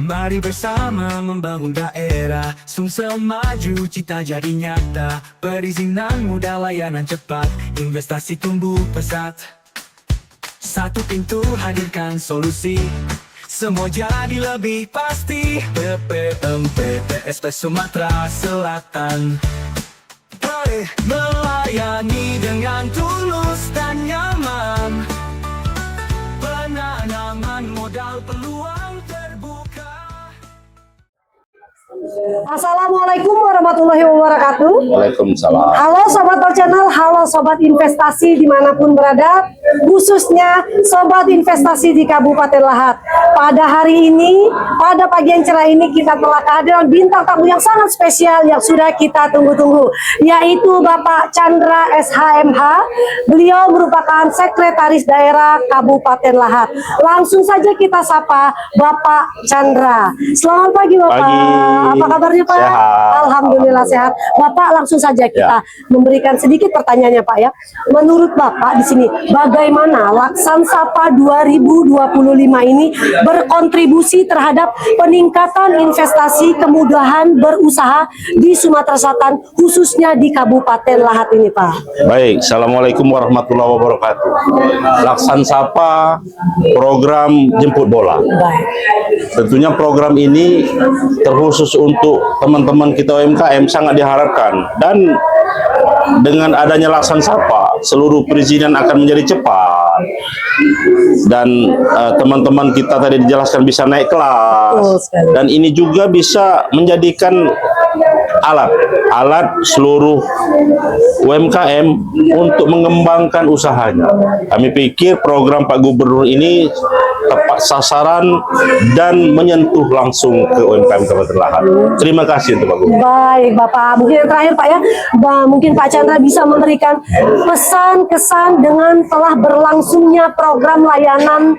Mari bersama membangun daerah Sumsel maju, cita jadi nyata. Perizinan mudah, layanan cepat, investasi tumbuh pesat. Satu pintu hadirkan solusi, semua jadi lebih pasti. BPMPTSP Sumatera Selatan melayani dengan tulus dan nyaman. Penanaman modal peluang terbuka. Assalamualaikum warahmatullahi wabarakatuh. Waalaikumsalam. Halo Sobat Top Channel, halo Sobat Investasi dimanapun berada, khususnya Sobat Investasi di Kabupaten Lahat. Pada hari ini, pada pagi yang cerah ini, kita telah kehadiran bintang tamu yang sangat spesial yang sudah kita tunggu-tunggu, yaitu Bapak Chandra SHMH. Beliau merupakan Sekretaris Daerah Kabupaten Lahat. Langsung saja kita sapa Bapak Chandra. Selamat pagi Bapak. Pagi. Apa kabarnya Pak? Sehat. Alhamdulillah sehat. Bapak, langsung saja kita memberikan sedikit pertanyaannya Pak ya. Menurut Bapak di sini, bagaimana Laksan Sapa 2025 ini berkontribusi terhadap peningkatan investasi, kemudahan berusaha di Sumatera Selatan, khususnya di Kabupaten Lahat ini Pak? Baik, Assalamualaikum warahmatullahi wabarakatuh. Laksan Sapa, program jemput bola. Baik. Tentunya program ini terkhusus untuk teman-teman kita UMKM sangat diharapkan, dan dengan adanya Laksan Sapa, seluruh perizinan akan menjadi cepat, dan teman-teman kita tadi dijelaskan bisa naik kelas, dan ini juga bisa menjadikan alat seluruh UMKM untuk mengembangkan usahanya. Kami pikir program Pak Gubernur ini tepat sasaran dan menyentuh langsung ke UMKM Kabupaten Lahat. Terima kasih untuk Pak Gubernur. Baik Bapak, mungkin yang terakhir Pak ya, mungkin Pak Chandra bisa memberikan pesan kesan dengan telah berlangsungnya program layanan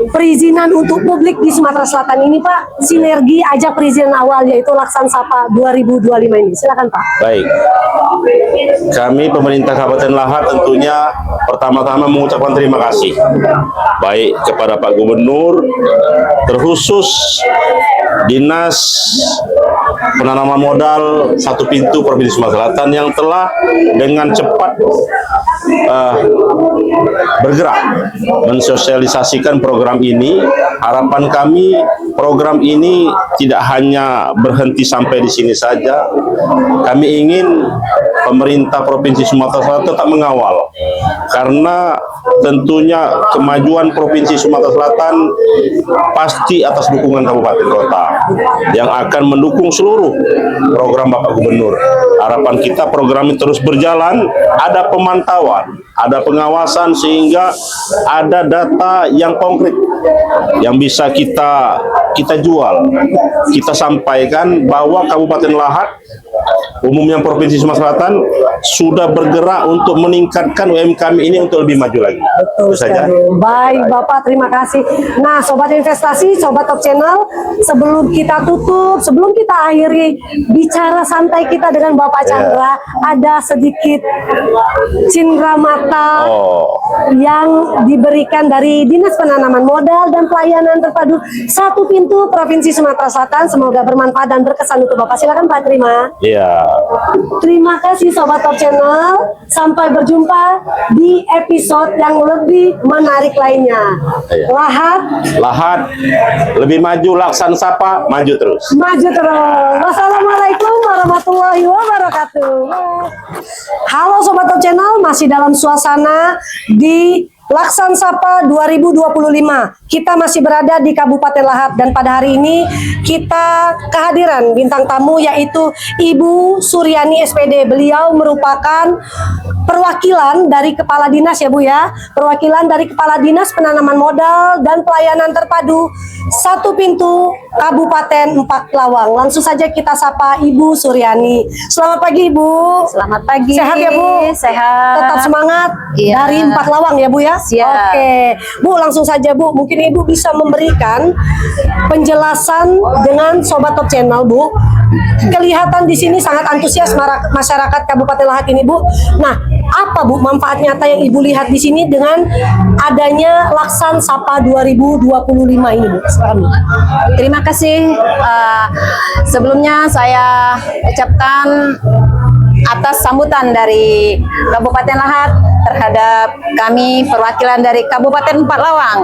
perizinan untuk publik di Sumatera Selatan ini Pak, sinergi ajak perizinan awal yaitu Laksan Sapa 2025 ini. Silakan Pak. Baik, kami pemerintah Kabupaten Lahat tentunya pertama-tama mengucapkan terima kasih baik kepada Pak Gubernur, terkhusus Dinas Penanaman Modal Satu Pintu Provinsi Sumatera Selatan yang telah dengan cepat bergerak mensosialisasikan program ini. Harapan kami program ini tidak hanya berhenti sampai di sini saja. Kami ingin pemerintah Provinsi Sumatera Selatan tetap mengawal, karena tentunya kemajuan Provinsi Sumatera Selatan pasti atas dukungan kabupaten kota yang akan mendukung seluruh program Bapak Gubernur. Harapan kita program ini terus berjalan, ada pemantauan, ada pengawasan, sehingga ada data yang konkret yang bisa kita jual, kita sampaikan bahwa Kabupaten Lahat, umumnya Provinsi Sumatera Selatan, sudah bergerak untuk meningkatkan UMKM ini untuk lebih maju lagi. Betul saja. Baik Bapak, terima kasih. Nah Sobat Investasi, Sobat Top Channel, sebelum kita tutup, sebelum kita akhiri bicara santai kita dengan Bapak Chandra, ada sedikit cindera mata yang diberikan dari Dinas Penanaman Modal dan Pelayanan Terpadu Satu Pintu Provinsi Sumatera Selatan. Semoga bermanfaat dan berkesan untuk Bapak. Silakan Pak, terima. Iya. Terima kasih Sobat Top Channel. Sampai berjumpa di episode yang lebih menarik lainnya. Iya. Lahat lebih maju, Laksan Sapa maju terus. Maju terus. Wassalamualaikum warahmatullahi wabarakatuh. Halo Sobat Top Channel, masih dalam suasana di Laksan Sapa 2025. Kita masih berada di Kabupaten Lahat, dan pada hari ini kita kehadiran bintang tamu yaitu Ibu Suryani SPD. Beliau merupakan perwakilan dari Kepala Dinas ya Bu ya, perwakilan dari Kepala Dinas Penanaman Modal dan Pelayanan Terpadu Satu Pintu Kabupaten Empat Lawang. Langsung saja kita sapa Ibu Suryani. Selamat pagi Ibu. Selamat pagi. Sehat ya Bu? Sehat. Tetap semangat Iya. dari Empat Lawang ya Bu ya. ya? Siap. Oke, Bu, langsung saja Bu. Mungkin Ibu bisa memberikan penjelasan dengan Sobat Top Channel, Bu. Kelihatan di sini sangat antusias masyarakat Kabupaten Lahat ini, Bu. Nah, apa Bu manfaat nyata yang Ibu lihat di sini dengan adanya Laksan Sapa 2025 ini, Bu? Silakan, Bu. Terima kasih. Sebelumnya saya ucapkan atas sambutan dari Kabupaten Lahat terhadap kami perwakilan dari Kabupaten Empalawang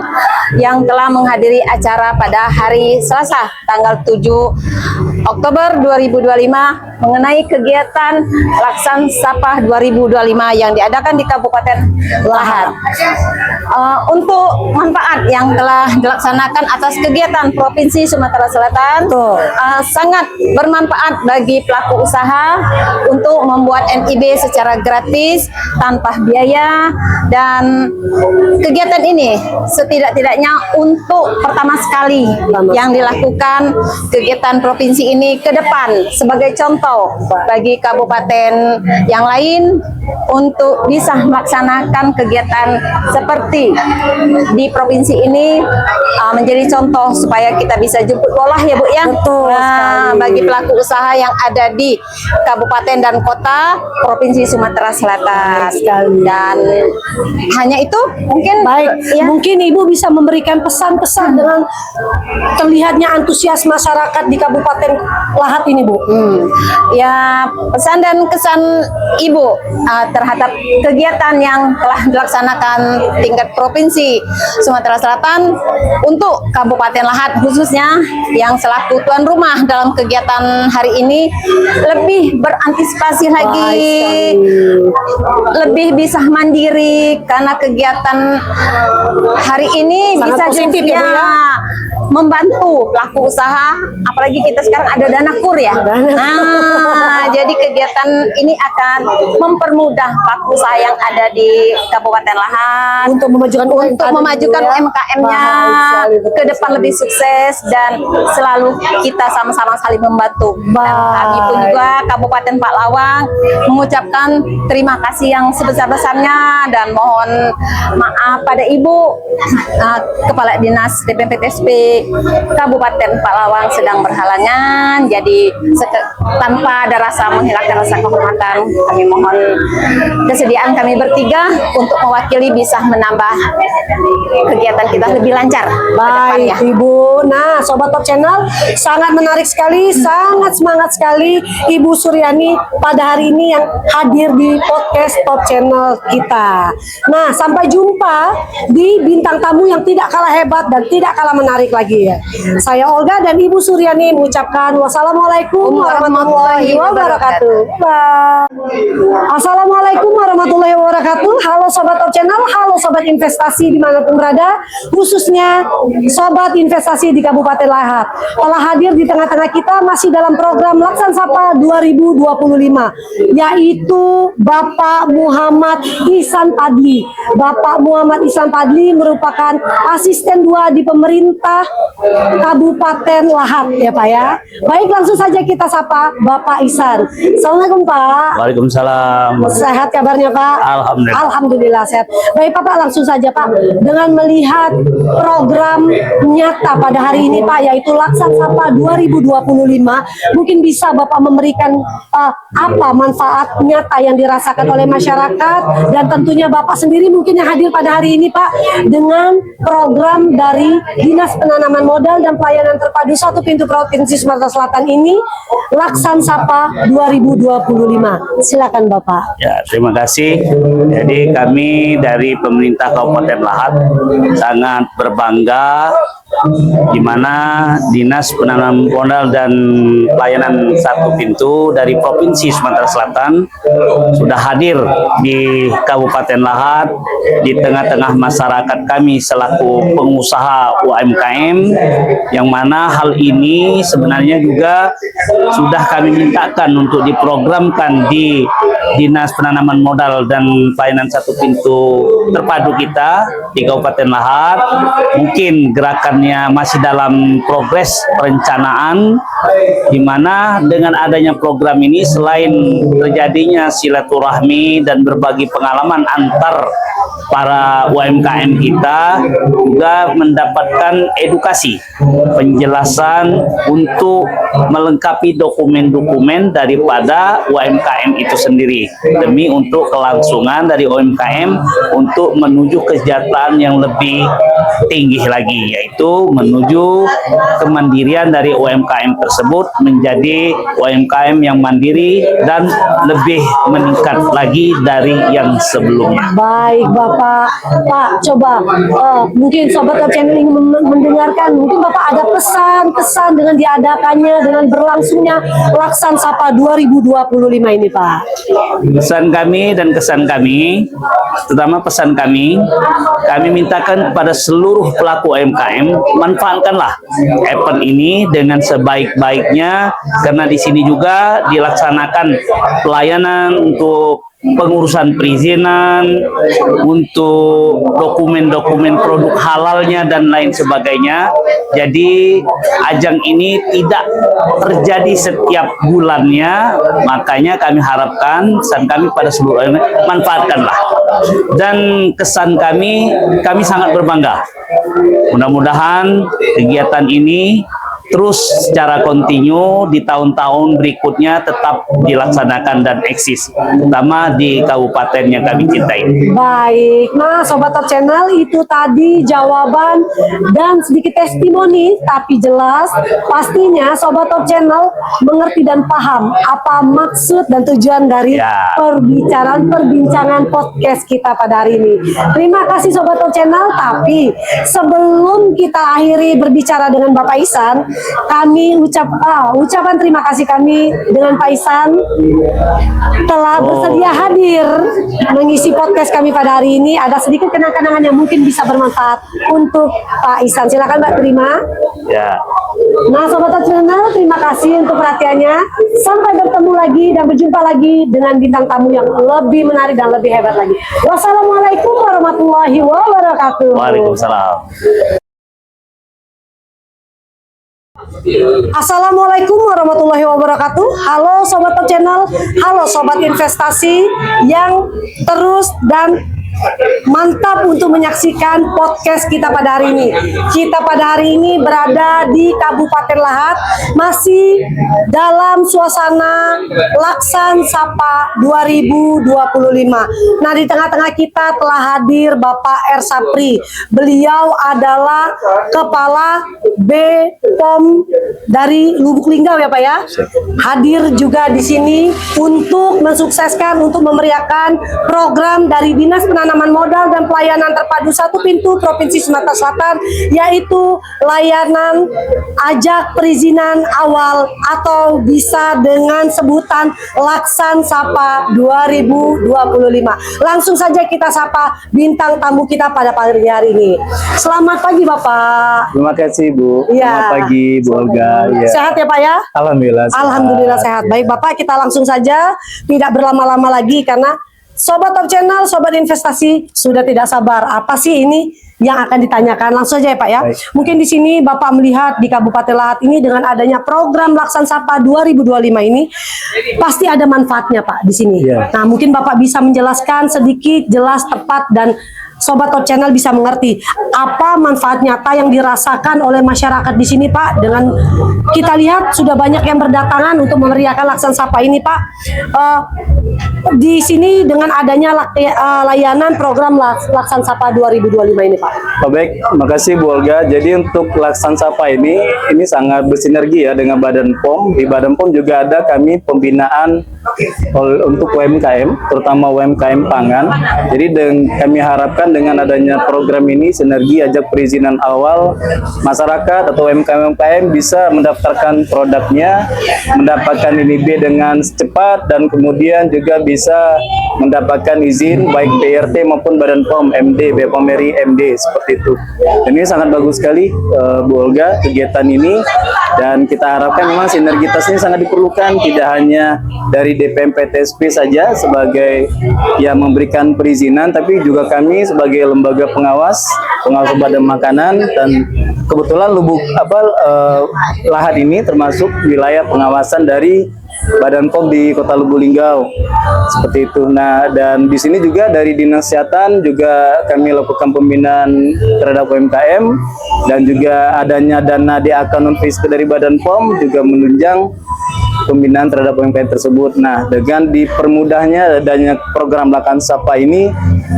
yang telah menghadiri acara pada hari Selasa tanggal 7 Oktober 2025 mengenai kegiatan Laksan Sapa 2025 yang diadakan di Kabupaten Lahat. Untuk manfaat yang telah dilaksanakan atas kegiatan Provinsi Sumatera Selatan sangat bermanfaat bagi pelaku usaha untuk membuat NIB secara gratis tanpa biaya, dan kegiatan ini setidak-tidaknya untuk pertama sekali yang dilakukan kegiatan provinsi ini ke depan sebagai contoh bagi kabupaten yang lain untuk bisa melaksanakan kegiatan seperti di provinsi ini, menjadi contoh supaya kita bisa jemput bola ya Bu ya. Betul sekali. Bagi pelaku usaha yang ada di kabupaten dan kota Provinsi Sumatera Selatan. Dan hanya itu mungkin. Baik, ya. mungkin Ibu bisa memberikan pesan-pesan dengan terlihatnya antusias masyarakat di Kabupaten Lahat ini, Bu. Ya, pesan dan kesan Ibu terhadap kegiatan yang telah dilaksanakan tingkat Provinsi Sumatera Selatan untuk Kabupaten Lahat khususnya yang selaku tuan rumah dalam kegiatan hari ini, lebih berantisipasi lagi, lebih bisa mandiri karena kegiatan hari ini Sangat bisa positif ya, Bu, ya. membantu pelaku usaha, apalagi kita sekarang ada dana kur ya. Nah, jadi kegiatan ini akan mempermudah pelaku usaha yang ada di Kabupaten Lahat Untuk memajukan UMKM-nya ke depan lebih sukses, dan selalu kita sama-sama saling membantu. Dan kami pun juga Kabupaten Empalawang mengucapkan terima kasih yang sebesar-besarnya dan mohon maaf pada Ibu Kepala Dinas DPMPTSP Kabupaten Empalawang sedang berhalangan. Jadi tanpa ada rasa menghilangkan rasa kehormatan, kami mohon kesediaan kami bertiga untuk mewakili bisa menambah kegiatan kita lebih lancar. Baik, Ibu. Nah, Sobat Top Channel, sangat menarik sekali, sangat semangat sekali Ibu Suryani pada hari ini yang hadir di podcast Top Channel kita. Nah, sampai jumpa di bintang tamu yang tidak kalah hebat dan tidak kalah menarik lagi ya. Saya Olga dan Ibu Suryani mengucapkan wassalamualaikum warahmatullahi wabarakatuh. Bye. Assalamualaikum warahmatullahi wabarakatuh. Halo Sobat Top Channel, halo Sobat Investasi dimanapun berada, khususnya Sobat Investasi di Kabupaten Lahat. Telah hadir di tengah-tengah kita masih dalam program Laksan Sapa 2025, yaitu Bapak Muhammad Ihsan Padli. Bapak Muhammad Ihsan Padli merupakan asisten 2 di pemerintah Kabupaten Lahat ya Pak ya. Baik, langsung saja kita sapa Bapak Ihsan. Assalamualaikum Pak. Waalaikumsalam. Sehat kabarnya Pak? Alhamdulillah. Alhamdulillah sehat. Baik Pak, langsung saja Pak, dengan melihat program nyata pada hari ini Pak, yaitu Laksan Sapa 2025, mungkin bisa Bapak memberikan apa manfaat nyata yang dirasakan oleh masyarakat, dan tentunya Bapak sendiri mungkin yang hadir pada hari ini Pak dengan program dari Dinas Penanaman Modal dan Pelayanan Terpadu Satu Pintu Provinsi Sumatera Selatan ini, Laksan Sapa 2025. Silakan Bapak. Ya, terima kasih. Jadi kami dari pemerintah Kabupaten Lahat sangat berbangga di mana Dinas Penanaman Modal dan Pelayanan Satu Pintu dari Provinsi Sumatera Selatan sudah hadir di Kabupaten Lahat di tengah-tengah masyarakat kami selaku pengusaha UMKM, yang mana hal ini sebenarnya juga sudah kami mintakan untuk diprogramkan di Dinas Penanaman Modal dan Pelayanan Satu Pintu terpadu kita di Kabupaten Lahat. Mungkin gerakannya masih dalam progres perencanaan, di mana dengan adanya program ini selain terjadinya silaturahmi dan berbagi pengalaman antar para UMKM kita juga mendapatkan edukasi, penjelasan untuk melengkapi dokumen-dokumen daripada UMKM itu sendiri, demi untuk kelangsungan dari UMKM untuk menuju kesejahteraan yang lebih tinggi lagi, yaitu menuju kemandirian dari UMKM tersebut menjadi UMKM yang mandiri dan lebih meningkat lagi dari yang sebelumnya. Baik Bapak, Pak coba mungkin Sobat Top Channel ingin mendengarkan, mungkin Bapak ada pesan-kesan dengan diadakannya, dengan berlangsungnya Laksan Sapa 2025 ini Pak. Pesan kami dan kesan kami, terutama pesan kami mintakan kepada seluruh pelaku UMKM, manfaatkanlah event ini dengan sebaik-baiknya, karena di sini juga dilaksanakan pelayanan untuk pengurusan perizinan, untuk dokumen-dokumen produk halalnya dan lain sebagainya. Jadi ajang ini tidak terjadi setiap bulannya, makanya kami harapkan, pesan kami pada seluruh manfaatkanlah. Dan kesan kami sangat berbangga. Mudah-mudahan kegiatan ini terus secara kontinu di tahun-tahun berikutnya tetap dilaksanakan dan eksis, terutama di kabupaten yang kami cintai. Baik, nah Sobat Top Channel, itu tadi jawaban dan sedikit testimoni, tapi jelas pastinya Sobat Top Channel mengerti dan paham apa maksud dan tujuan dari perbincangan podcast kita pada hari ini. Terima kasih Sobat Top Channel, tapi sebelum kita akhiri berbicara dengan Bapak Ihsan, kami ucapan terima kasih kami dengan Pak Ihsan telah bersedia hadir mengisi podcast kami pada hari ini. Ada sedikit kenang-kenangan yang mungkin bisa bermanfaat untuk Pak Ihsan. Silakan Mbak terima. Ya. Nah Sobat Top Channel, terima kasih untuk perhatiannya. Sampai bertemu lagi dan berjumpa lagi dengan bintang tamu yang lebih menarik dan lebih hebat lagi. Wassalamualaikum warahmatullahi wabarakatuh. Waalaikumsalam. Assalamualaikum warahmatullahi wabarakatuh. Halo Sobat Top Channel, halo Sobat Investasi yang terus dan mantap untuk menyaksikan podcast kita pada hari ini. Kita pada hari ini berada di Kabupaten Lahat, masih dalam suasana Laksan Sapa 2025. Nah, di tengah-tengah kita telah hadir Bapak R. Sapri. Beliau adalah Kepala BPOM dari Lubuk Linggau ya Pak ya. Hadir juga di sini untuk mensukseskan, untuk memeriahkan program dari Dinas Penanaman Modal dan Pelayanan Terpadu Satu Pintu Provinsi Sumatera Selatan, yaitu layanan ajak perizinan awal atau bisa dengan sebutan Laksan Sapa 2025. Langsung saja kita sapa bintang tamu kita pada pagi hari ini. Selamat pagi Bapak. Terima kasih Bu. Ya. Selamat pagi Bu Olga. Ya. Sehat ya Pak ya? Alhamdulillah. Sehat. Alhamdulillah sehat. Baik Bapak, kita langsung saja, tidak berlama-lama lagi karena Sobat Top Channel, Sobat Investasi sudah tidak sabar. Apa sih ini yang akan ditanyakan? Langsung aja ya Pak ya. Baik. Mungkin di sini Bapak melihat di Kabupaten Lahat ini dengan adanya program Laksan Sapa 2025 ini pasti ada manfaatnya Pak di sini. Iya. Nah, mungkin Bapak bisa menjelaskan sedikit, jelas, tepat, dan Sobat Top Channel bisa mengerti apa manfaat nyata yang dirasakan oleh masyarakat di sini Pak. Dengan kita lihat sudah banyak yang berdatangan untuk memeriahkan Laksan Sapa ini Pak. Di sini dengan adanya layanan program Laksan Sapa 2025 ini Pak. Baik, makasih Bu Olga. Jadi untuk Laksan Sapa ini sangat bersinergi ya dengan Badan POM. Di Badan POM juga ada kami pembinaan untuk UMKM, terutama UMKM pangan. Jadi kami harapkan dengan adanya program ini sinergi ajak perizinan awal, masyarakat atau UMKM bisa mendaftarkan produknya, mendapatkan NIB dengan cepat, dan kemudian juga bisa mendapatkan izin baik PRT maupun Badan POM, MD, BPOM RI, MD, seperti itu. Dan ini sangat bagus sekali Bu Olga kegiatan ini, dan kita harapkan memang sinergitas ini sangat diperlukan, tidak hanya dari DPM PTSP saja sebagai yang memberikan perizinan, tapi juga kami sebagai lembaga pengawas badan makanan, dan kebetulan Lahat ini termasuk wilayah pengawasan dari Badan POM di Kota Lubuk Linggau. Seperti itu. Nah, dan di sini juga dari Dinas Kesehatan juga kami lakukan pembinaan terhadap UMKM, dan juga adanya dana DAK non fiskal dari Badan POM juga menunjang pembinaan terhadap UMKM tersebut. Nah, dengan dipermudahnya adanya program Lakan Sapa ini,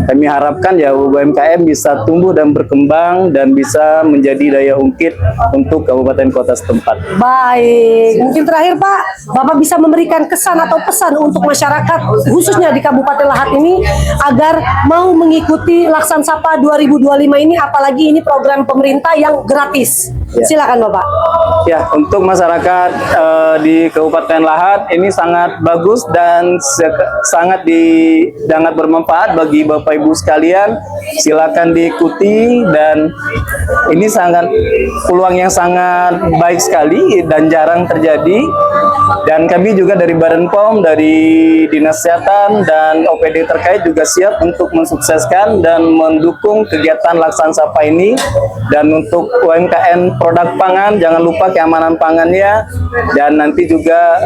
kami harapkan ya UMKM bisa tumbuh dan berkembang dan bisa menjadi daya ungkit untuk kabupaten kota setempat. Baik, mungkin terakhir Pak, Bapak bisa memberikan kesan atau pesan untuk masyarakat khususnya di Kabupaten Lahat ini agar mau mengikuti Laksan Sapa 2025 ini, apalagi ini program pemerintah yang gratis. Ya. Silakan Bapak. Ya, untuk masyarakat di Kabupaten Lahat ini sangat bagus dan sangat bermanfaat bagi Bapak Ibu sekalian. Silakan diikuti, dan ini sangat peluang yang sangat baik sekali dan jarang terjadi. Dan kami juga dari Badan POM, dari Dinas Kesehatan dan OPD terkait juga siap untuk mensukseskan dan mendukung kegiatan Laksan Sapa ini. Dan untuk UMKM produk pangan, jangan lupa keamanan pangannya, dan nanti juga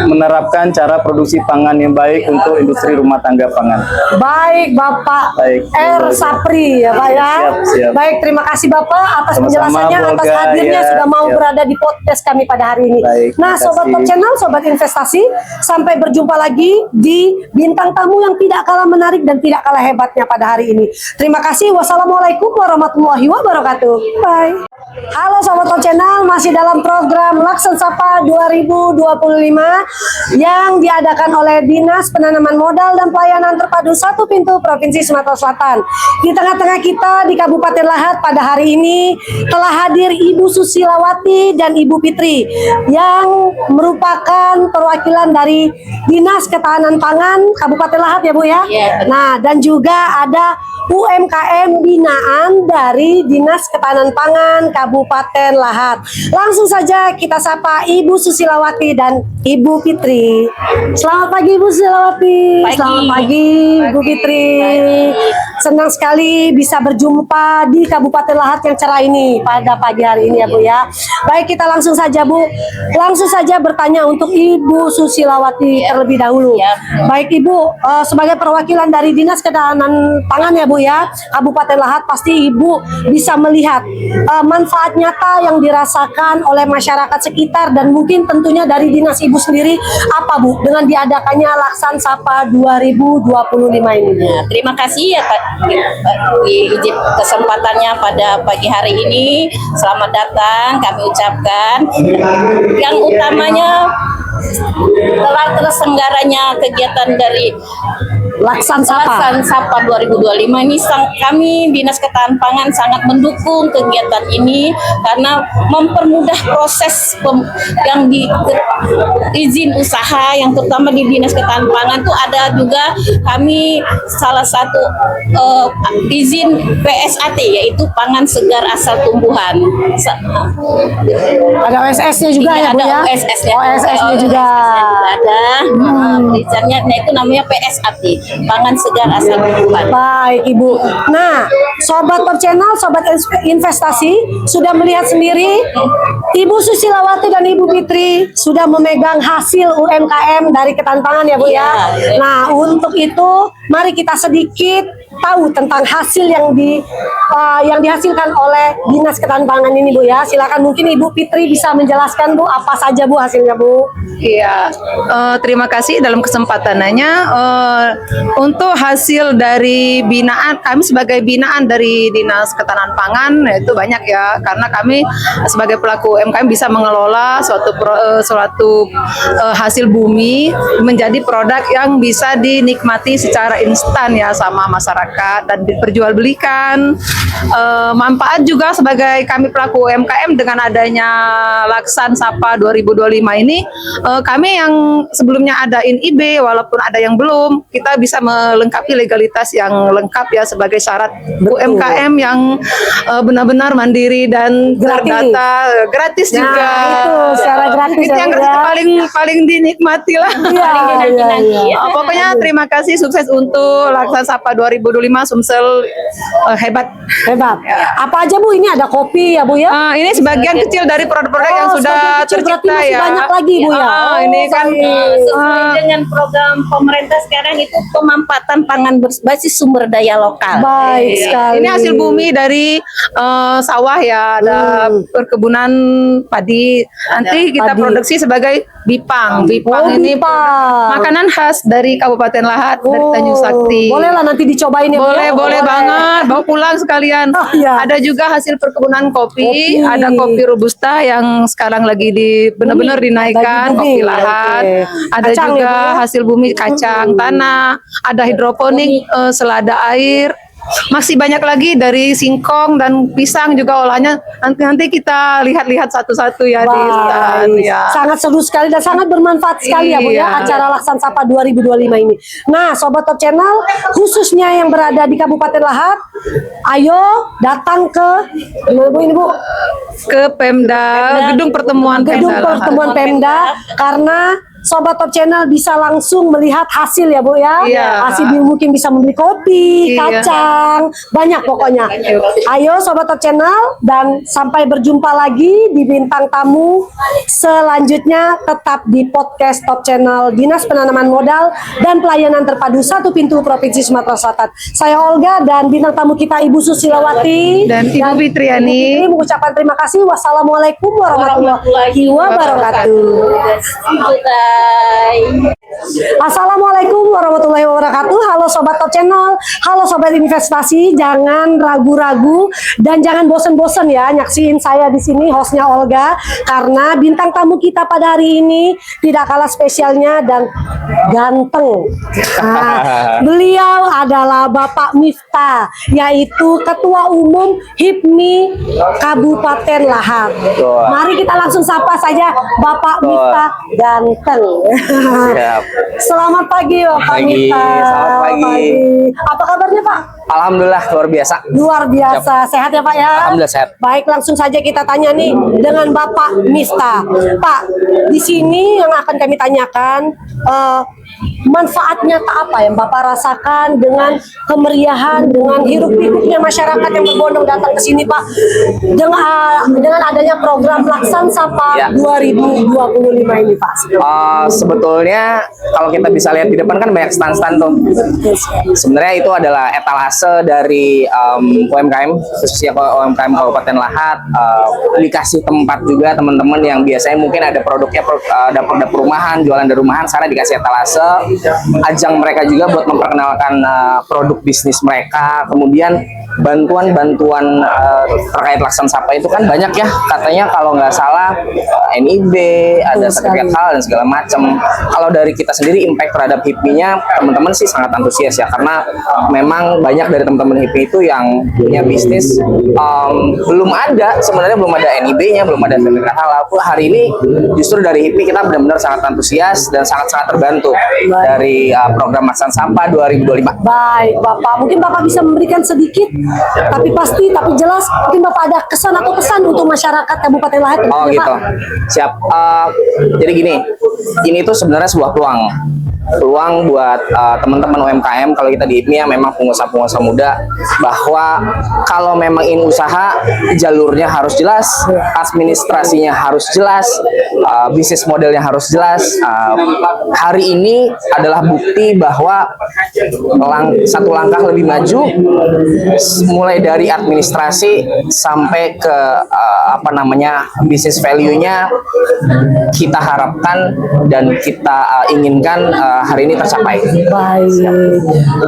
menerapkan cara produksi pangan yang baik untuk industri rumah tangga pangan. Baik Bapak Baik. R. Sapri ya Pak ya. Siap. Baik, terima kasih Bapak atas Sama-sama, penjelasannya, Bu atas Olga. hadirnya, Ya, sudah mau siap. berada di podcast kami pada hari ini. Baik, Nah, terima Sobat kasih. Top Channel, Sobat Investasi, sampai berjumpa lagi di bintang tamu yang tidak kalah menarik dan tidak kalah hebatnya pada hari ini. Terima kasih. Wassalamualaikum warahmatullahi wabarakatuh. Bye. Halo Sobat Top Channel, masih dalam program Laksan Sapa 2025 yang diadakan oleh Dinas Penanaman Modal dan Pelayanan Terpadu Satu Pintu Provinsi Sumatera Selatan. Di tengah-tengah kita di Kabupaten Lahat pada hari ini telah hadir Ibu Susilawati dan Ibu Fitri yang merupakan perwakilan dari Dinas Ketahanan Pangan Kabupaten Lahat ya Bu ya. Iya. Nah, dan juga ada UMKM binaan dari Dinas Ketahanan Pangan Kabupaten Lahat. Langsung saja kita sapa Ibu Susilawati dan Ibu Fitri. Selamat pagi Ibu Susilawati. Pagi. Selamat pagi Ibu Fitri. Senang sekali bisa berjumpa di Kabupaten Lahat yang cerah ini pada pagi hari ini ya Bu ya. Baik, kita langsung saja Bu. Langsung saja bertanya untuk Ibu Susilawati terlebih dahulu. Baik Ibu, sebagai perwakilan dari Dinas Ketahanan Pangan ya Bu ya, Kabupaten Lahat, pasti Ibu bisa melihat manfaat nyata yang dirasakan oleh masyarakat sekitar, dan mungkin tentunya dari dinas Ibu sendiri apa Bu dengan diadakannya Laksan Sapa 2025 ini. Nah, terima kasih ya Pak di izin kesempatannya pada pagi hari ini. Selamat datang kami ucapkan. Yang utamanya telah terselenggaranya kegiatan dari Laksan Sapa. Laksan Sapa 2025 ini kami Dinas Ketahanan Pangan sangat mendukung kegiatan ini karena mempermudah proses yang di izin usaha, yang terutama di Dinas Ketahanan Pangan itu ada juga kami salah satu izin PSAT, yaitu pangan segar asal tumbuhan. Ada OSS-nya juga ya Bu ya. Ada OSS-nya. OSS-nya juga. Ada. Periziannya, nah itu namanya PSAT, pangan segar asal tumbuhan. Baik Ibu. Nah, Sobat Top Channel, Sobat Investasi sudah melihat sendiri Ibu Susilawati dan Ibu Fitri sudah memegang hasil UMKM dari Ketahanan Pangan ya Bu ya. Iya. Nah, untuk itu mari kita sedikit tahu tentang hasil yang dihasilkan oleh Dinas Ketahanan Pangan ini Bu ya. Silakan, mungkin Ibu Fitri bisa menjelaskan Bu apa saja Bu hasilnya Bu. Iya, terima kasih dalam kesempatannya. Untuk hasil dari binaan, kami sebagai binaan dari Dinas Ketahanan Pangan itu banyak ya, karena kami sebagai pelaku UMKM bisa mengelola suatu hasil bumi menjadi produk yang bisa dinikmati secara instan ya sama masyarakat dan diperjualbelikan. Manfaat juga sebagai kami pelaku UMKM dengan adanya Laksan Sapa 2025 ini, kami yang sebelumnya ada INIB walaupun ada yang belum, kita bisa melengkapi legalitas yang lengkap ya sebagai syarat UMKM yang benar-benar mandiri dan terdata gratis Nah, juga. itu secara gratis Itu ya, yang Bu ya. paling dinikmati lah. Iya, iya, iya. Pokoknya terima kasih, sukses untuk Laksan Sapa 2025 2025 Sumsel hebat. Hebat. Apa aja Bu? Ini ada kopi ya Bu ya? Ini sebagian kecil dari produk-produk yang sudah sebagian kecil, berarti tercipta masih ya. banyak lagi Bu ya? Ini kan Sesuai dengan program pemerintah sekarang itu pemanfaatan pangan berbasis sumber daya lokal. Baik sekali. ini hasil bumi dari sawah ya, ada perkebunan padi. Nanti kita padi. produksi sebagai bipang. Oh, Bipang ini bipang. makanan khas dari Kabupaten Lahat, dari Tanjung Sakti. Boleh lah nanti dicobain ya Bu ya? Boleh banget, bawa pulang sekalian. Oh, iya. Ada juga hasil perkebunan kopi, ada kopi robusta yang sekarang lagi benar-benar dinaikkan, lagi booming. kopi Lahat. Oke. Ada Kacang juga ya, Bu, ya? hasil bumi kacang tanah, ada hidroponik, selada air. Masih banyak lagi dari singkong dan pisang juga olahnya. Nanti kita lihat-lihat satu-satu ya di stand, Baik. ya. Sangat seru sekali dan sangat bermanfaat sekali ya Bu ya Iya. acara Laksan Sapa 2025 ini. Nah, Sobat Top Channel khususnya yang berada di Kabupaten Lahat, ayo datang ke mana Bu ini Bu? Ke Pemda, gedung pertemuan Gedung Pemda Lahat. pertemuan Pemda, karena Sobat Top Channel bisa langsung melihat hasil ya Bu ya. Iya. Hasil mungkin bisa membeli kopi, Iya. kacang, banyak pokoknya. Ayo Sobat Top Channel dan sampai berjumpa lagi di bintang tamu selanjutnya tetap di podcast Top Channel Dinas Penanaman Modal dan Pelayanan Terpadu Satu Pintu Provinsi Sumatera Selatan. Saya Olga dan bintang tamu kita Ibu Susilawati Dan Ibu Fitriani. Ibu mengucapkan terima kasih. Wassalamualaikum warahmatullahi wabarakatuh. Assalamualaikum warahmatullahi wabarakatuh. Halo Sobat Top Channel, halo Sobat Investasi. Jangan ragu-ragu dan jangan bosen-bosen ya nyaksiin saya di sini hostnya Olga, karena bintang tamu kita pada hari ini tidak kalah spesialnya dan ganteng. Nah, beliau adalah Bapak Miftah, yaitu Ketua Umum HIPMI Kabupaten Lahat. Mari kita langsung sapa saja Bapak Miftah ganteng. Siap. Selamat pagi Bapak Pagi, Miftah. selamat pagi. Apa kabarnya Pak? Alhamdulillah luar biasa. Luar biasa. Sehat ya Pak ya? Alhamdulillah sehat. Baik, langsung saja kita tanya nih dengan Bapak Miftah. Pak, di sini yang akan kami tanyakan manfaatnya apa yang Bapak rasakan dengan kemeriahan, dengan hiruk-pikuknya masyarakat yang berbondong datang ke sini Pak, dengan adanya program Laksan Sapa Ya. 2025 ini Pak. Sebetulnya kalau kita bisa lihat di depan kan banyak stand-stand tuh. Sebenarnya itu adalah etalase dari UMKM, khususnya UMKM Kabupaten Lahat. Dikasih tempat juga teman-teman yang biasanya mungkin ada produknya dapur-dapur rumahan, jualan dari rumahan, sekarang dikasih etalase. Ajang mereka juga buat memperkenalkan produk bisnis mereka. Kemudian bantuan-bantuan terkait Laksan Sapa itu kan banyak ya, katanya kalau nggak salah NIB, ada sertifikat halal dan segala macam. Kalau dari kita sendiri impact terhadap HIPMI-nya teman-teman sih sangat antusias ya, karena memang banyak dari teman-teman HIPMI itu yang punya bisnis belum ada, sebenarnya belum ada NIB-nya, belum ada sertifikat halal. Hari ini justru dari HIPMI kita benar-benar sangat antusias dan sangat-sangat terbantu dari program Laksan Sapa 2025. Baik, Bapak. Mungkin Bapak bisa memberikan sedikit, tapi pasti, tapi jelas. Mungkin Bapak ada kesan atau pesan untuk masyarakat Kabupaten Lahat. Oh ya, gitu, Pak? siap. Jadi gini, ini tuh sebenarnya sebuah peluang buat teman-teman UMKM kalau kita di HIPMI ya, memang pengusaha-pengusaha muda, bahwa kalau memang ingin usaha, jalurnya harus jelas, administrasinya harus jelas, bisnis modelnya harus jelas. Hari ini adalah bukti bahwa satu langkah lebih maju, mulai dari administrasi sampai ke bisnis value-nya kita harapkan dan kita inginkan hari ini tercapai. Baik.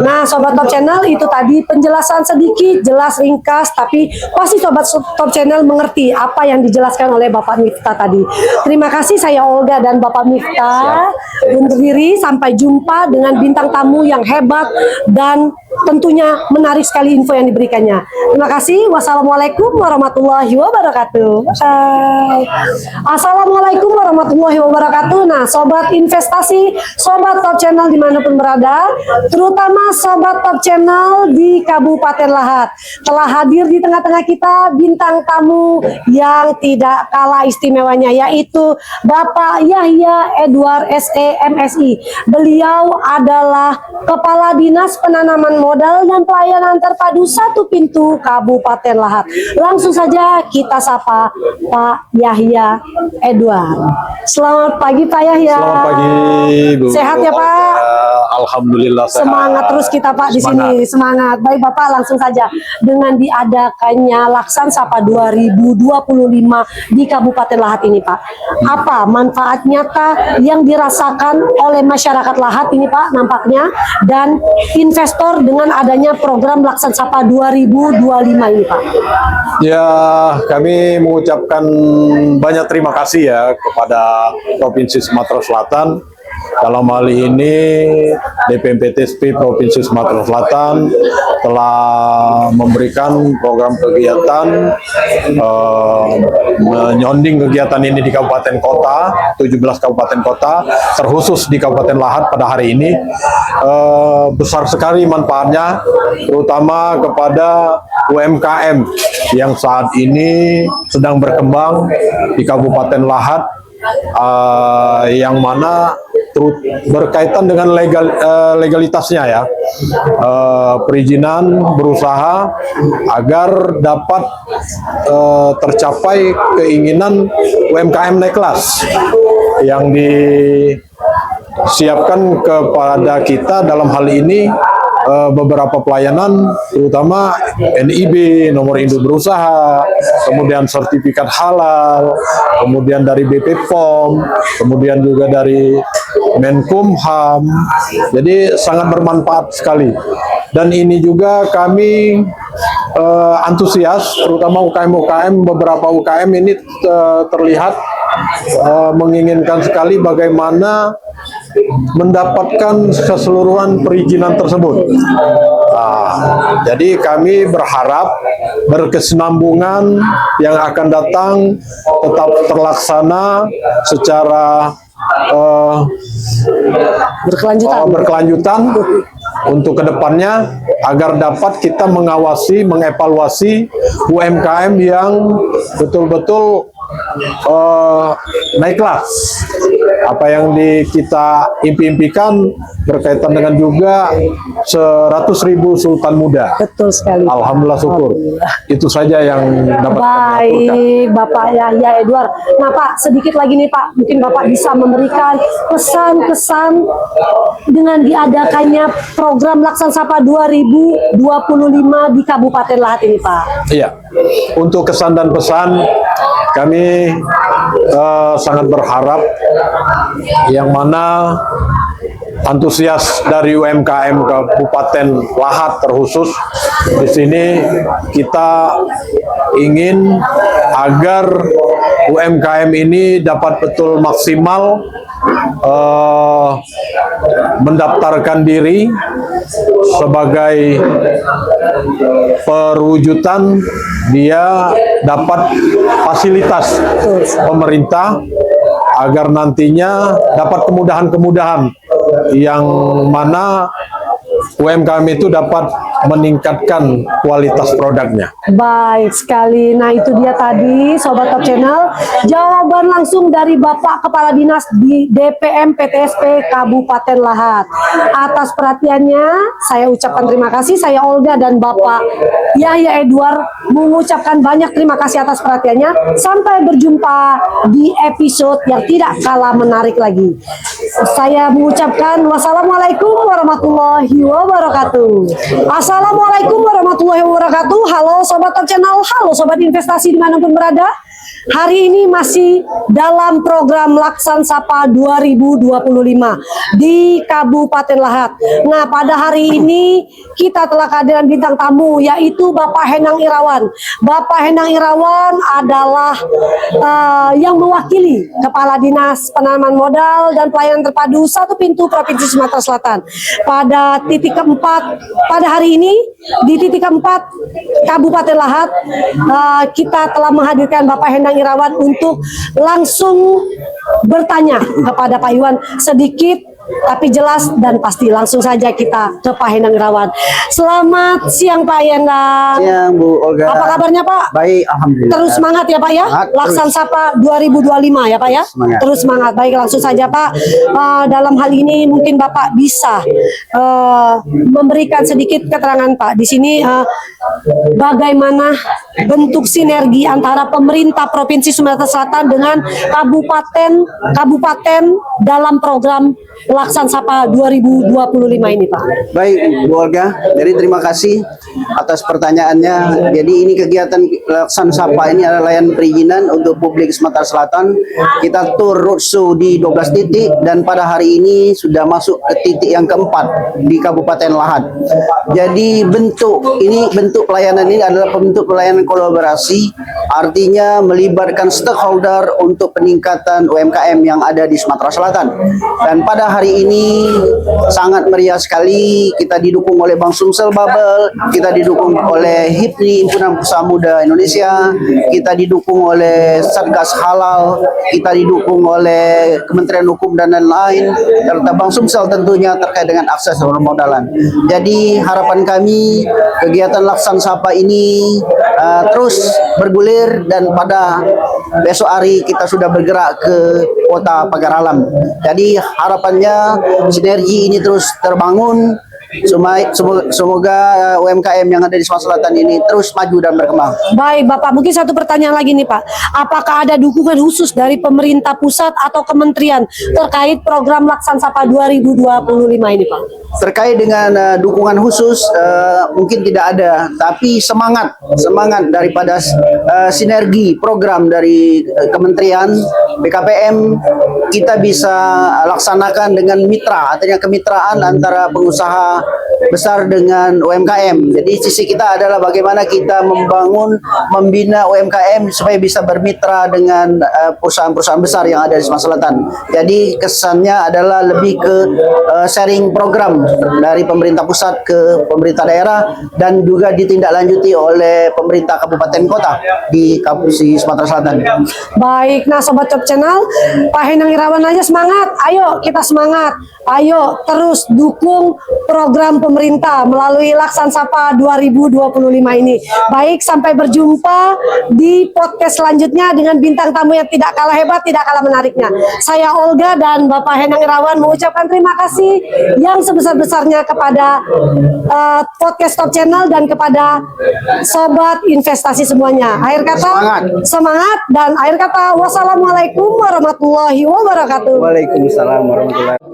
Nah, Sobat Top Channel, itu tadi penjelasan sedikit, jelas, ringkas, tapi pasti Sobat Top Channel mengerti apa yang dijelaskan oleh Bapak Miftah tadi. Terima kasih, saya Olga dan Bapak Miftah undur diri. Sampai jumpa dengan bintang tamu yang hebat dan tentunya menarik sekali info yang diberikannya. Terima kasih. Wassalamualaikum warahmatullahi wabarakatuh. Bye. Assalamualaikum warahmatullahi wabarakatuh. Nah, Sobat Investasi, Sobat Top Channel dimanapun berada, terutama Sobat Top Channel di Kabupaten Lahat, telah hadir di tengah-tengah kita bintang tamu yang tidak kalah istimewanya, yaitu Bapak Yahya Edward SE MSI. Beliau adalah Kepala Dinas Penanaman Modal dan Pelayanan Terpadu Satu Pintu Kabupaten Lahat. Langsung saja kita sapa Pak Yahya Edward. Selamat pagi Pak Yahya. Selamat pagi Bu. Sehat ya Pak? Alhamdulillah sehat. Semangat terus kita Pak di sini, semangat. Baik Bapak, langsung saja dengan diadakannya Laksan Sapa 2025 di Kabupaten Lahat ini Pak. Apa manfaat nyata yang dirasakan oleh masyarakat Lahat ini Pak nampaknya dan investor dengan adanya program Laksan Sapa 2025 ini Pak? Ya, kami mengucapkan banyak terima kasih ya kepada Provinsi Sumatera Selatan. Dalam hal ini DPMPTSP Provinsi Sumatera Selatan telah memberikan program kegiatan menyonding kegiatan ini di kabupaten kota, 17 kabupaten kota, terkhusus di Kabupaten Lahat pada hari ini. Besar sekali manfaatnya, terutama kepada UMKM yang saat ini sedang berkembang di Kabupaten Lahat, yang mana berkaitan dengan legalitasnya ya, perizinan berusaha agar dapat tercapai keinginan UMKM naik kelas yang disiapkan kepada kita dalam hal ini. Beberapa pelayanan terutama NIB, nomor induk berusaha, kemudian sertifikat halal, kemudian dari BP POM, kemudian juga dari Menkumham. Jadi sangat bermanfaat sekali. Dan ini juga kami antusias, terutama UKM-UKM, beberapa UKM ini terlihat menginginkan sekali bagaimana mendapatkan keseluruhan perizinan tersebut. Jadi kami berharap berkesinambungan yang akan datang tetap terlaksana secara berkelanjutan untuk kedepannya, agar dapat kita mengawasi, mengevaluasi UMKM yang betul-betul naik kelas. Apa yang kita impi-impikan berkaitan dengan juga 100.000 Sultan Muda. Betul sekali. Alhamdulillah, syukur. Itu saja yang dapat kami aturkan. Baik, Bapak Yahya Edward. Nah Pak, sedikit lagi nih Pak, mungkin Bapak bisa memberikan pesan-pesan dengan diadakannya program Laksan Sapa 2025 di Kabupaten Lahat ini Pak. Iya, untuk kesan dan pesan kami sangat berharap yang mana antusias dari UMKM Kabupaten Lahat terkhusus di sini, kita ingin agar UMKM ini dapat betul maksimal mendaftarkan diri sebagai perwujudan dia dapat fasilitas pemerintah, agar nantinya dapat kemudahan-kemudahan yang mana UMKM itu dapat meningkatkan kualitas produknya. Baik sekali. Nah itu dia tadi Sobat Top Channel, jawaban langsung dari Bapak Kepala Dinas di DPM PTSP Kabupaten Lahat. Atas perhatiannya saya ucapkan terima kasih. Saya Olga dan Bapak Yahya Edward mengucapkan banyak terima kasih atas perhatiannya. Sampai berjumpa di episode yang tidak kalah menarik lagi. Saya mengucapkan wassalamualaikum warahmatullahi wabarakatuh. Assalamualaikum warahmatullahi wabarakatuh. Halo Sobat Top Channel, halo Sobat Investasi dimanapun berada. Hari ini masih dalam program Laksan Sapa 2025 di Kabupaten Lahat. Nah, pada hari ini kita telah kehadiran bintang tamu, yaitu Bapak Henang Irawan. Bapak Henang Irawan adalah yang mewakili Kepala Dinas Penanaman Modal dan Pelayanan Terpadu Satu Pintu Provinsi Sumatera Selatan. Pada titik keempat, pada hari ini di titik keempat Kabupaten Lahat, kita telah menghadirkan Bapak Henang Irawan untuk langsung bertanya kepada Pak Iwan sedikit tapi jelas dan pasti. Langsung saja kita ke Pak Henang Irawan. Selamat siang Pak Henang. Siang Bu Olga. Apa kabarnya Pak? Baik, alhamdulillah. Terus semangat ya Pak ya. Semangat, Laksan Sapa 2025 ya Pak ya. Semangat. Terus semangat. Baik, langsung saja Pak. Dalam hal ini mungkin Bapak bisa memberikan sedikit keterangan Pak. Di sini bagaimana bentuk sinergi antara pemerintah Provinsi Sumatera Selatan dengan kabupaten dalam program Laksan Sapa 2025 ini Pak. Baik Bu Olga, jadi terima kasih atas pertanyaannya. Jadi ini kegiatan Laksan Sapa ini adalah layanan perizinan untuk publik Sumatera Selatan. Kita tur roadshow di 12 titik dan pada hari ini sudah masuk ke titik yang keempat di Kabupaten Lahat. Jadi bentuk pelayanan ini adalah bentuk pelayanan kolaborasi, artinya melibatkan stakeholder untuk peningkatan UMKM yang ada di Sumatera Selatan. Dan pada hari ini sangat meriah sekali, kita didukung oleh Bank Sumsel Babel, kita didukung oleh HIPNI, Himpunan Pengusaha Muda Indonesia, kita didukung oleh Satgas Halal, kita didukung oleh Kementerian Hukum dan lain-lain, serta Bank Sumsel tentunya terkait dengan akses permodalan. Jadi harapan kami kegiatan Laksan Sapa ini terus bergulir dan pada besok hari kita sudah bergerak ke Kota Pagar Alam. Jadi harapannya sinergi ini terus terbangun. Semoga UMKM yang ada di Sumatera Selatan ini terus maju dan berkembang. Baik Bapak, mungkin satu pertanyaan lagi nih Pak. Apakah ada dukungan khusus dari pemerintah pusat atau kementerian terkait program Laksan Sapa 2025 ini Pak? Terkait dengan dukungan khusus mungkin tidak ada, tapi semangat daripada sinergi program dari kementerian BKPM kita bisa laksanakan dengan mitra, artinya kemitraan antara pengusaha besar dengan UMKM. Jadi sisi kita adalah bagaimana kita membina UMKM supaya bisa bermitra dengan perusahaan-perusahaan besar yang ada di Sumatera Selatan. Jadi kesannya adalah lebih ke sharing program dari pemerintah pusat ke pemerintah daerah dan juga ditindaklanjuti oleh pemerintah kabupaten kota di Sumatera Selatan. Baik, nah Sobat Top Channel, Pak Henang Irawan aja semangat. Ayo kita semangat. Ayo terus dukung program pemerintah melalui Laksan Sapa 2025 ini. Baik, sampai berjumpa di podcast selanjutnya dengan bintang tamu yang tidak kalah hebat, tidak kalah menariknya. Saya Olga dan Bapak Henang Irawan mengucapkan terima kasih yang sebesar-besarnya kepada podcast Top Channel dan kepada Sobat Investasi semuanya. Akhir kata, semangat dan akhir kata, wassalamualaikum warahmatullahi wabarakatuh. Waalaikumsalam warahmatullahi wabarakatuh.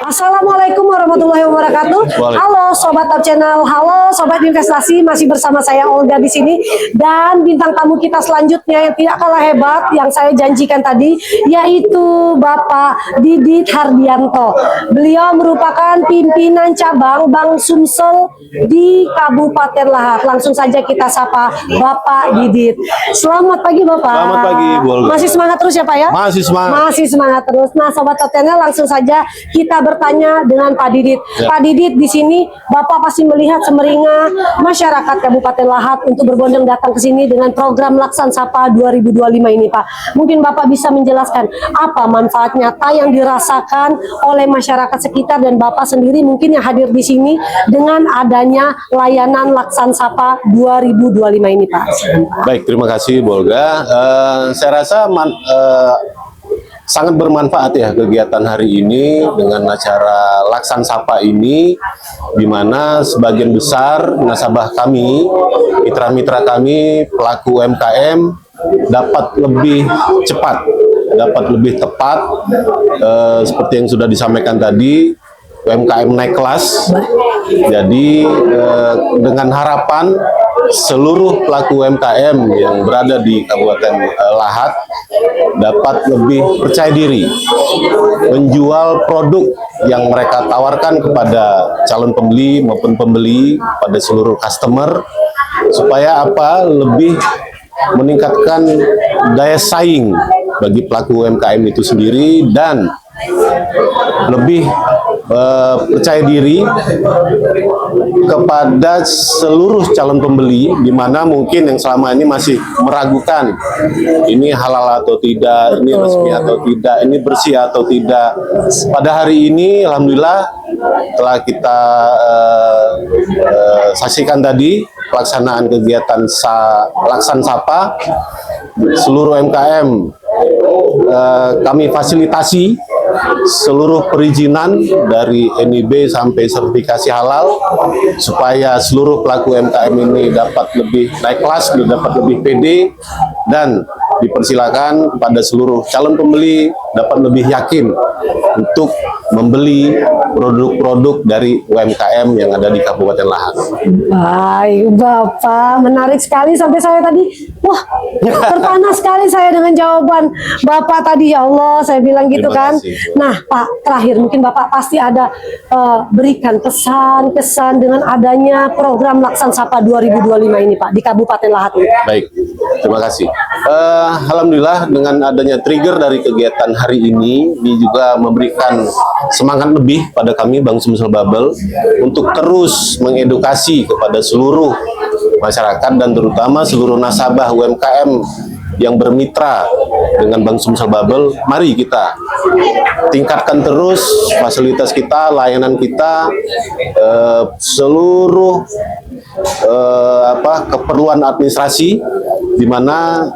Assalamualaikum warahmatullahi wabarakatuh. Halo Sobat Top Channel, halo Sobat Investasi, masih bersama saya Olga di sini dan bintang tamu kita selanjutnya yang tidak kalah hebat yang saya janjikan tadi yaitu Bapak Didit Hardianto. Beliau merupakan pimpinan cabang Bank Sumsel di Kabupaten Lahat. Langsung saja kita sapa Bapak Didit. Selamat pagi Bapak. Selamat pagi Bu Olga. Masih semangat terus ya Pak ya? Masih semangat. Masih semangat terus. Nah Sobat Top Channel, langsung saja kita bertanya dengan Pak Didit. Ya. Pak Didit, di sini Bapak pasti melihat semeringah masyarakat Kabupaten Lahat untuk berbondong datang ke sini dengan program Laksan Sapa 2025 ini Pak. Mungkin Bapak bisa menjelaskan apa manfaat nyata yang dirasakan oleh masyarakat sekitar dan Bapak sendiri mungkin yang hadir di sini dengan adanya layanan Laksan Sapa 2025 ini Pak. Baik, terima kasih Bu Olga. Saya rasa sangat bermanfaat ya kegiatan hari ini dengan acara Laksan Sapa ini, di mana sebagian besar nasabah kami, mitra-mitra kami, pelaku UMKM dapat lebih cepat, dapat lebih tepat, seperti yang sudah disampaikan tadi, UMKM naik kelas. Jadi dengan harapan seluruh pelaku UMKM yang berada di Kabupaten Lahat dapat lebih percaya diri menjual produk yang mereka tawarkan kepada calon pembeli maupun pembeli, pada seluruh customer, supaya lebih meningkatkan daya saing bagi pelaku UMKM itu sendiri dan lebih percaya diri kepada seluruh calon pembeli, di mana mungkin yang selama ini masih meragukan ini halal atau tidak, ini resmi atau tidak, ini bersih atau tidak. Pada hari ini alhamdulillah telah kita saksikan tadi pelaksanaan kegiatan Laksan Sapa, seluruh UMKM kami fasilitasi seluruh perizinan dari NIB sampai sertifikasi halal supaya seluruh pelaku UMKM ini dapat lebih naik kelas, dapat lebih pede, dan dipersilakan pada seluruh calon pembeli dapat lebih yakin untuk membeli produk-produk dari UMKM yang ada di Kabupaten Lahat. Baik, Bapak, menarik sekali sampai saya tadi, wah, terpana sekali saya dengan jawaban Bapak tadi, ya Allah, saya bilang gitu Terima kan. kasih. Nah, Pak, terakhir mungkin Bapak pasti ada berikan pesan-kesan dengan adanya program Laksan Sapa 2025 ini, Pak, di Kabupaten Lahat ini. Baik, terima kasih. Alhamdulillah dengan adanya trigger dari kegiatan hari ini juga memberikan semangat lebih pada kami Bank Sumsel Bubble untuk terus mengedukasi kepada seluruh masyarakat dan terutama seluruh nasabah UMKM yang bermitra dengan Bank Sumsel Bubble. Mari kita tingkatkan terus fasilitas kita, layanan kita, seluruh keperluan administrasi, di mana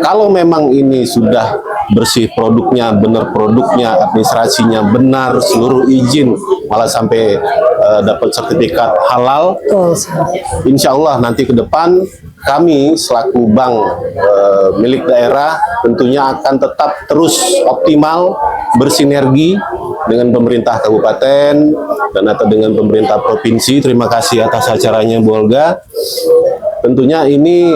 kalau memang ini sudah bersih produknya, benar produknya, administrasinya benar, seluruh izin malah sampai dapat sertifikat halal, insya Allah nanti ke depan kami selaku bank milik daerah tentunya akan tetap terus optimal bersinergi dengan pemerintah kabupaten dan atau dengan pemerintah provinsi. Terima kasih atas acaranya Bu Olga. Tentunya ini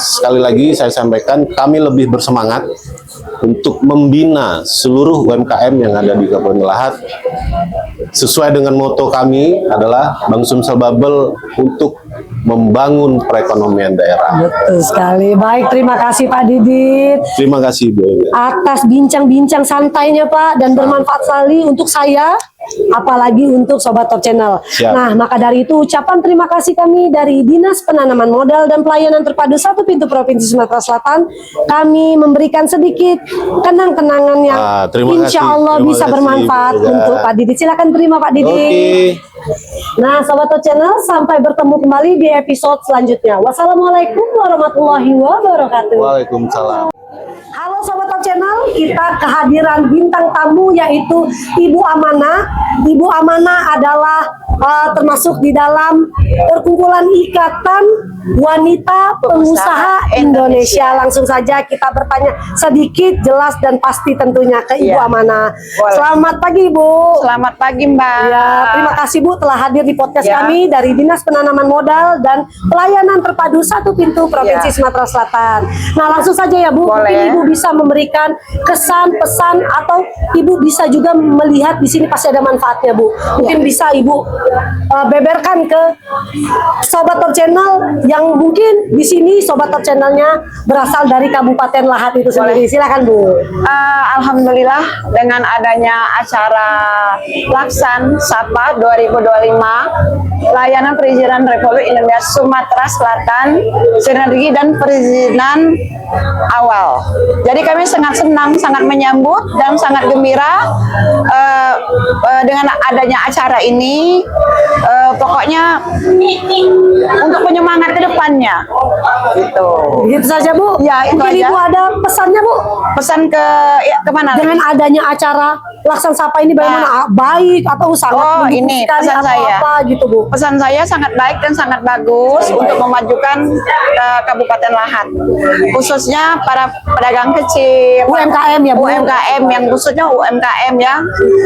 sekali lagi saya sampaikan kami lebih bersemangat untuk membina seluruh UMKM yang ada di Kabupaten Lahat sesuai dengan moto kami adalah Bank Sumsel Bubble untuk membangun perekonomian daerah. Betul sekali. Baik, terima kasih Pak Didit. Terima kasih Bu Olga. Atas bincang-bincang santainya Pak dan bermanfaat sekali untuk saya, apalagi untuk Sobat Top Channel. Siap. Nah, maka dari itu ucapan terima kasih kami dari Dinas Penanaman Modal dan Pelayanan Terpadu Satu Pintu Provinsi Sumatera Selatan. Kami memberikan sedikit kenang-kenangan yang terima insya kasih. Allah Terima bisa kasih, bermanfaat Bu Olga. untuk Pak Didit. Silakan terima Pak Didit. Oke. Nah, Sobat Top Channel, sampai bertemu kembali di episode selanjutnya. Wassalamualaikum warahmatullahi wabarakatuh. Waalaikumsalam. Halo Sobat Top Channel, kita kehadiran bintang tamu yaitu Ibu Amanah. Ibu Amanah adalah termasuk di dalam perkumpulan Ikatan Wanita Pengusaha Indonesia. Langsung saja kita bertanya sedikit, jelas dan pasti tentunya ke Ibu Amanah. Selamat pagi Ibu. Selamat pagi Mbak. Ya, terima kasih Bu telah hadir di podcast Ya. kami dari Dinas Penanaman Modal dan Pelayanan Terpadu Satu Pintu Provinsi Sumatera Selatan. Nah, langsung saja ya Bu, mungkin Boleh. Ibu bisa memberikan kesan, pesan, atau Ibu bisa juga melihat di sini pasti ada manfaatnya Bu. Mungkin bisa Ibu beberkan ke Sobat Top Channel yang mungkin di sini Sobat Top Channelnya berasal dari Kabupaten Lahat itu sendiri. Silakan Bu. Alhamdulillah dengan adanya acara Laksan Sapa 2025, layanan perizinan Republik Indonesia Sumatera Selatan, sinergi dan perizinan awal. Jadi kami sangat senang, sangat menyambut dan sangat gembira dengan adanya acara ini. Pokoknya untuk penyemangat ke depannya. Gitu. Begitu saja Bu. Ya, itu mungkin aja. Ibu ada pesannya Bu? Pesan kemana? Dengan adanya acara Laksan Sapa ini bagaimana? Baik atau sangat mendukung ini sekali pesan atau saya. apa gitu Bu? Pesan saya sangat baik dan sangat bagus untuk memajukan Kabupaten Lahat, khususnya para pedagang kecil, UMKM ya Bu. UMKM yang khususnya UMKM ya.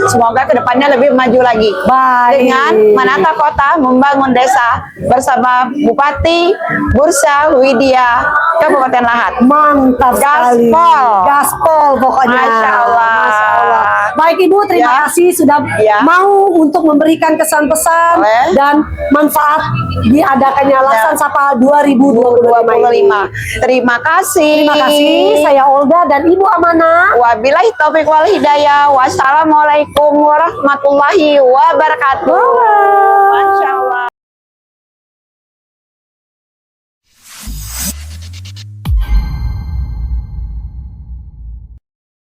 Semoga kedepannya lebih maju lagi. Baik. Dengan menata kota, membangun desa bersama Bupati Bursa Widya Kabupaten Lahat. Mantap sekali. Gaspol. Gaspol pokoknya. Masya Allah. Masya Allah. Baik Ibu, terima kasih sudah mau untuk memberikan kesan-pesan dan manfaat diadakannya Laksan Sapa 2025 ini. Terima kasih. Terima kasih. Saya Olga dan Ibu Amana. Wabillahi taufiq wal hidayah. Wassalamualaikum warahmatullahi wabarakatuh.